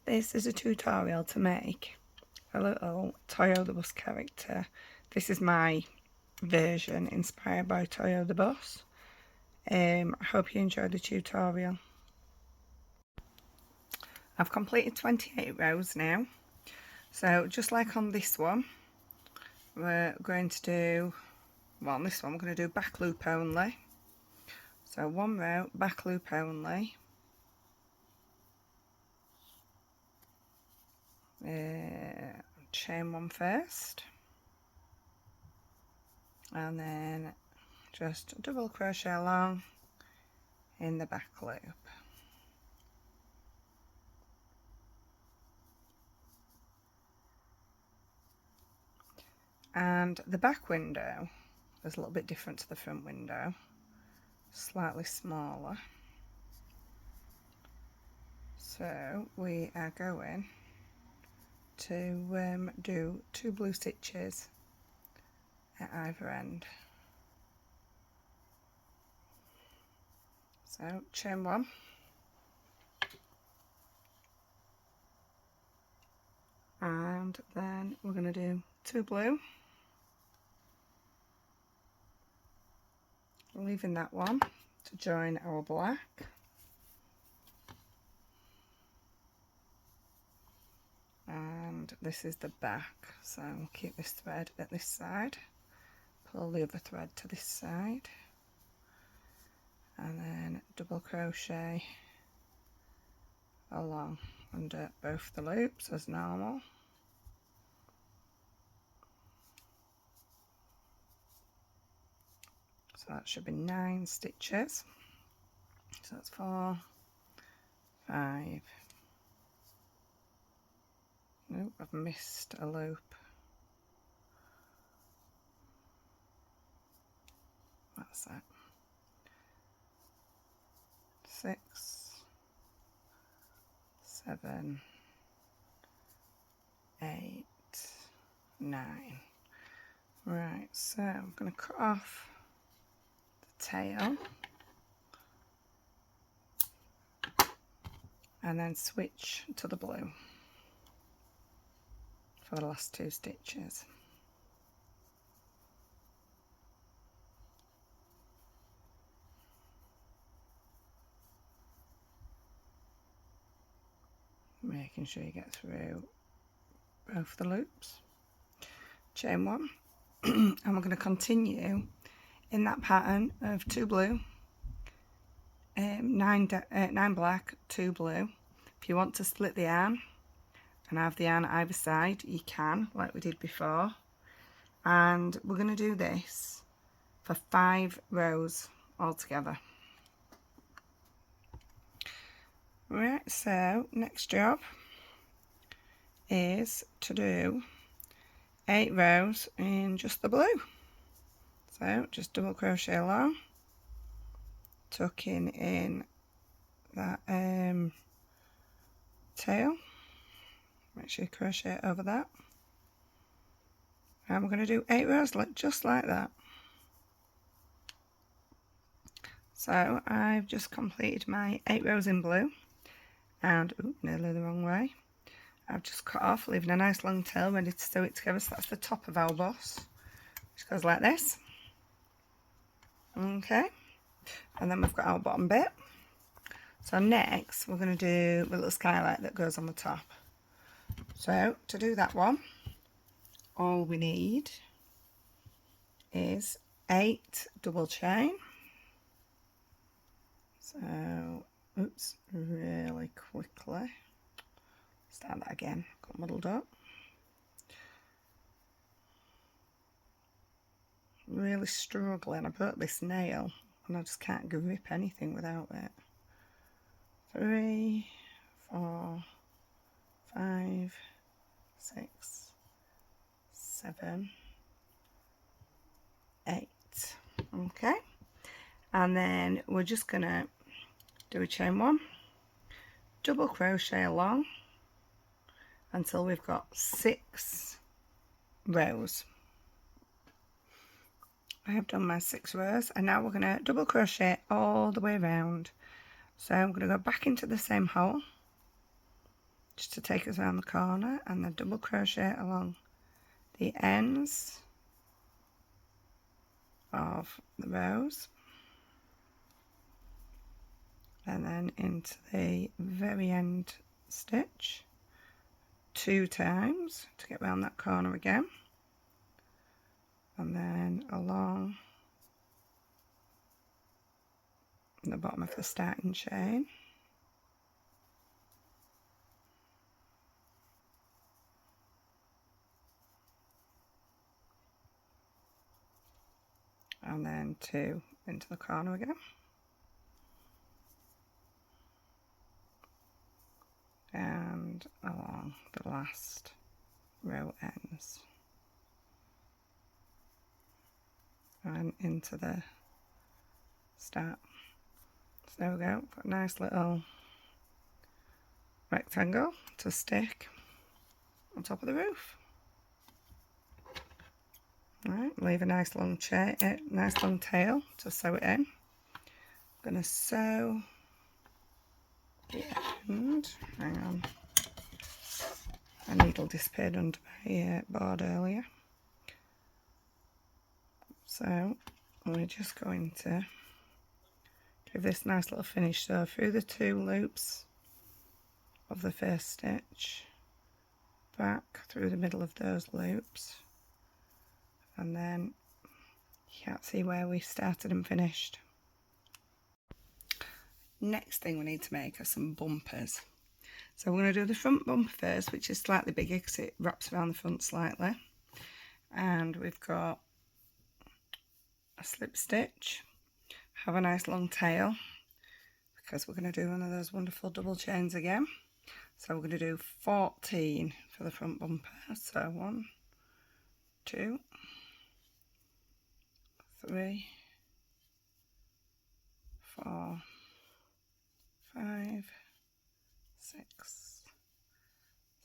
This is a tutorial to make a little Toyo the Bus character. This is my version inspired by Toyo the Bus. I hope you enjoyed the tutorial. I've completed 28 rows now. So just like on this one, we're going to do, well on this one we're going to do back loop only. So one row, back loop only. Chain one first, and then just double crochet along in the back loop. And the back window is a little bit different to the front window, slightly smaller. So we are going to do 2 blue stitches at either end. So chain 1, and then we're going to do 2 blue, leaving that one to join our black. And this is the back, so we'll keep this thread at this side, pull the other thread to this side, and then double crochet along under both the loops as normal. So that should be 9 stitches. So that's 4, 5. Nope, I've missed a loop. That's it. 6, 7, 8, 9. Right, so I'm going to cut off the tail and then switch to the blue for the last 2 stitches. Making sure you get through both the loops. Chain 1, and we're going to continue in that pattern of 2 blue, 9 black, 2 blue. If you want to split the yarn and have the yarn either side, you can, like we did before. And we're going to do this for 5 rows altogether. Right, so next job is to do 8 rows in just the blue. So just double crochet along, tucking in that tail. Make sure you crochet over that, and we're going to do 8 rows just like that. So I've just completed my 8 rows in blue, and nearly the wrong way. I've just cut off, leaving a nice long tail ready to sew it together. So that's the top of our bus, which goes like this. Okay, and then we've got our bottom bit. So next we're going to do the little skylight that goes on the top. So to do that one, all we need is 8 double chain. So, oops, really quickly. Start that again, got muddled up. Really struggling. I broke this nail and I just can't grip anything without it. 3, 4, 5, 6, 7, 8. Okay, and then we're just gonna do a chain 1, double crochet along until we've got 6 rows. I have done my 6 rows, and now we're going to double crochet all the way around. So I'm going to go back into the same hole, just to take us around the corner, and then double crochet along the ends of the rows, and then into the very end stitch 2 times to get around that corner again, and then along the bottom of the starting chain, and then 2 into the corner again, and along the last row ends, and into the start. So there we go, got a nice little rectangle to stick on top of the roof. Right, leave a nice long tail to sew it in. I'm going to sew the end. Hang on, my needle disappeared under my board earlier. So we're just going to give this nice little finish. So through the 2 loops of the first stitch, back through the middle of those loops, and then you can't see where we started and finished. Next thing we need to make are some bumpers. So we're going to do the front bumper first, which is slightly bigger because it wraps around the front slightly. And we've got a slip stitch, have a nice long tail, because we're going to do one of those wonderful double chains again. So we're going to do 14 for the front bumper. So 1, 2, 3, 4, 5, 6,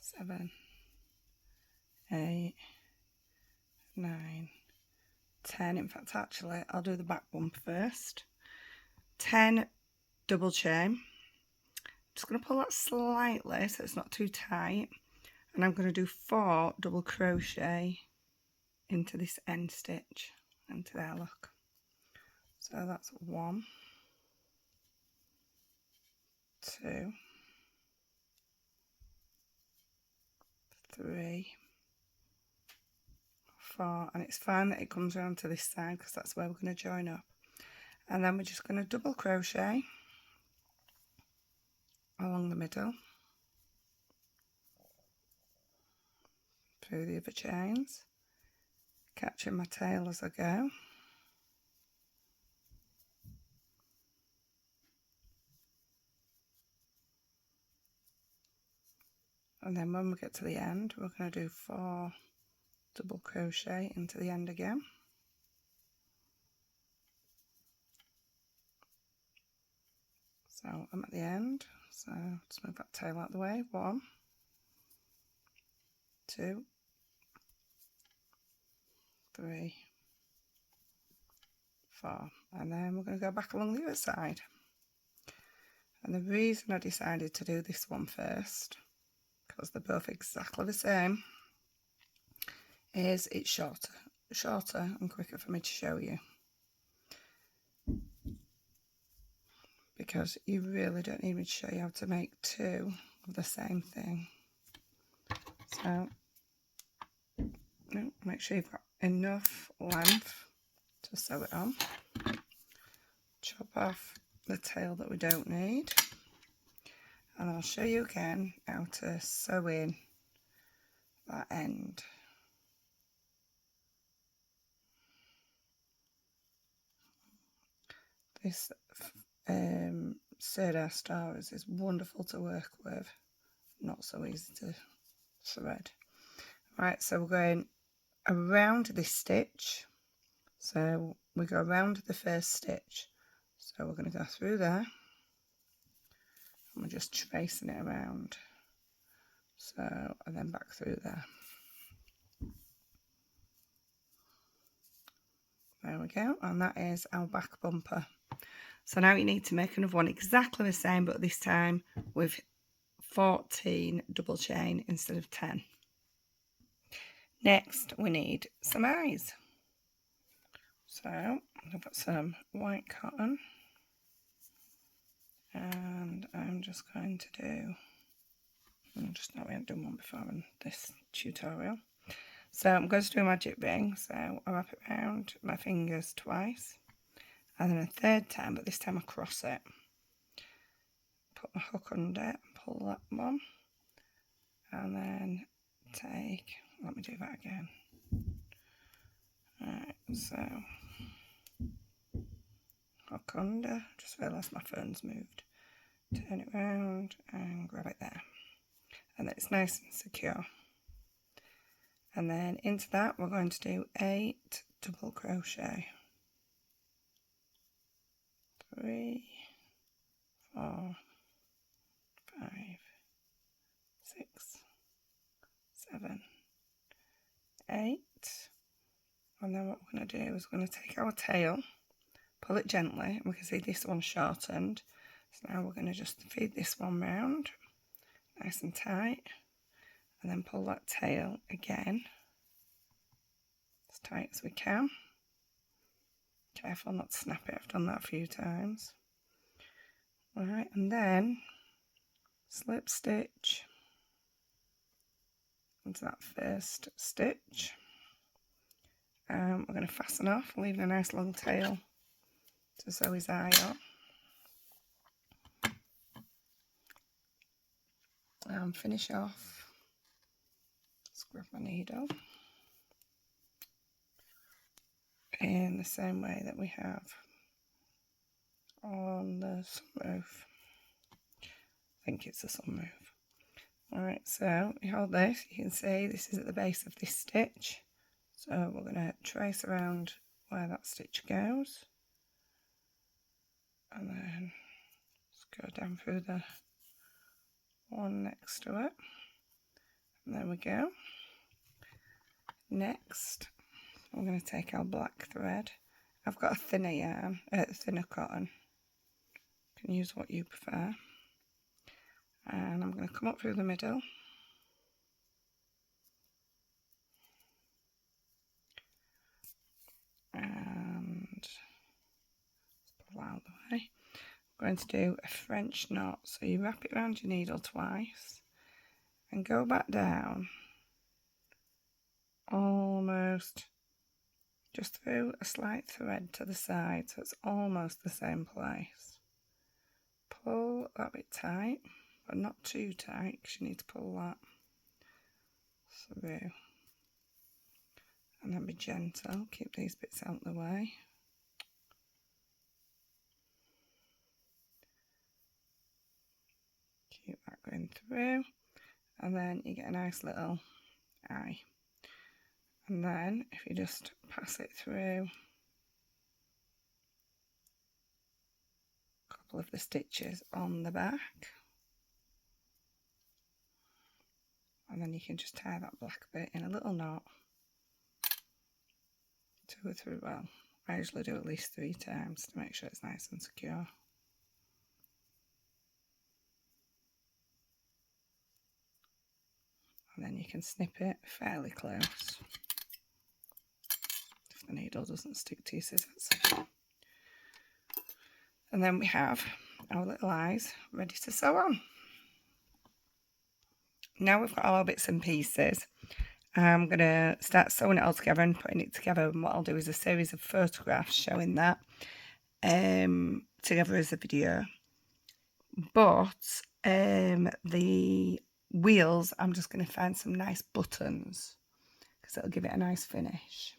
7, 8, 9, 10. In fact, actually, I'll do the back bumper first. 10 double chain. Just going to pull that slightly so it's not too tight, and I'm going to do 4 double crochet into this end stitch, into there, look. So that's 1, 2, 3, 4, and it's fine that it comes around to this side because that's where we're going to join up. And then we're just going to double crochet along the middle through the other chains, catching my tail as I go. And then when we get to the end, we're going to do 4 double crochet into the end again. So I'm at the end, so just move that tail out of the way. 1, 2, 3, 4, and then we're going to go back along the other side. And the reason I decided to do this one first, because they're both exactly the same, is it's shorter and quicker for me to show you, because you really don't need me to show you how to make 2 of the same thing. So make sure you've got enough length to sew it on. Chop off the tail that we don't need, and I'll show you again how to sew in that end. This Serre Stars is wonderful to work with, not so easy to thread. Right, so we're going around this stitch, so we go around the first stitch, so we're going to go through there, and we're just tracing it around, so, and then back through there. There we go, and that is our back bumper. So now you need to make another one exactly the same, but this time with 14 double chain instead of 10. Next we need some eyes. So I've got some white cotton, and I'm just going to do, just know we haven't done one before in this tutorial. So I'm going to do a magic ring, so I wrap it around my fingers twice, and then a third time, but this time I cross it. Put my hook under, pull that one, and then take, let me do that again. Alright, so hook under, just realised my phone's moved. Turn it round and grab it there. And then it's nice and secure. And then into that we're going to do 8 double crochet. 3, 4, 5, 6, 7, 8. And then what we're going to do is we're going to take our tail, pull it gently, and we can see this one's shortened. So now we're going to just feed this one round, nice and tight, and then pull that tail again, as tight as we can. Careful not to snap it, I've done that a few times. Alright, and then slip stitch into that first stitch. We're going to fasten off, leaving a nice long tail to sew his eye on. And finish off, let's grab my needle, in the same way that we have on the sunroof. I think it's a sunroof. Alright, so you hold this, you can see this is at the base of this stitch. So we're going to trace around where that stitch goes. And then just go down through the one next to it. And there we go. Next, we're going to take our black thread. I've got a thinner yarn, thinner cotton. You can use what you prefer. And I'm going to come up through the middle. And pull out the way. I'm going to do a French knot. So you wrap it around your needle twice and go back down almost just through a slight thread to the side, so it's almost the same place. Pull that bit tight, but not too tight because you need to pull that through. And then be gentle, keep these bits out of the way. Keep that going through, and then you get a nice little eye. And then if you just pass it through a couple of the stitches on the back, and then you can just tie that black bit in a little knot. 2 or 3, well, I usually do at least 3 times to make sure it's nice and secure. And then you can snip it fairly close if the needle doesn't stick to your scissors. And then we have our little eyes ready to sew on. Now we've got all our bits and pieces, I'm going to start sewing it all together and putting it together, and what I'll do is a series of photographs showing that together as a video. But the wheels, I'm just going to find some nice buttons because it'll give it a nice finish.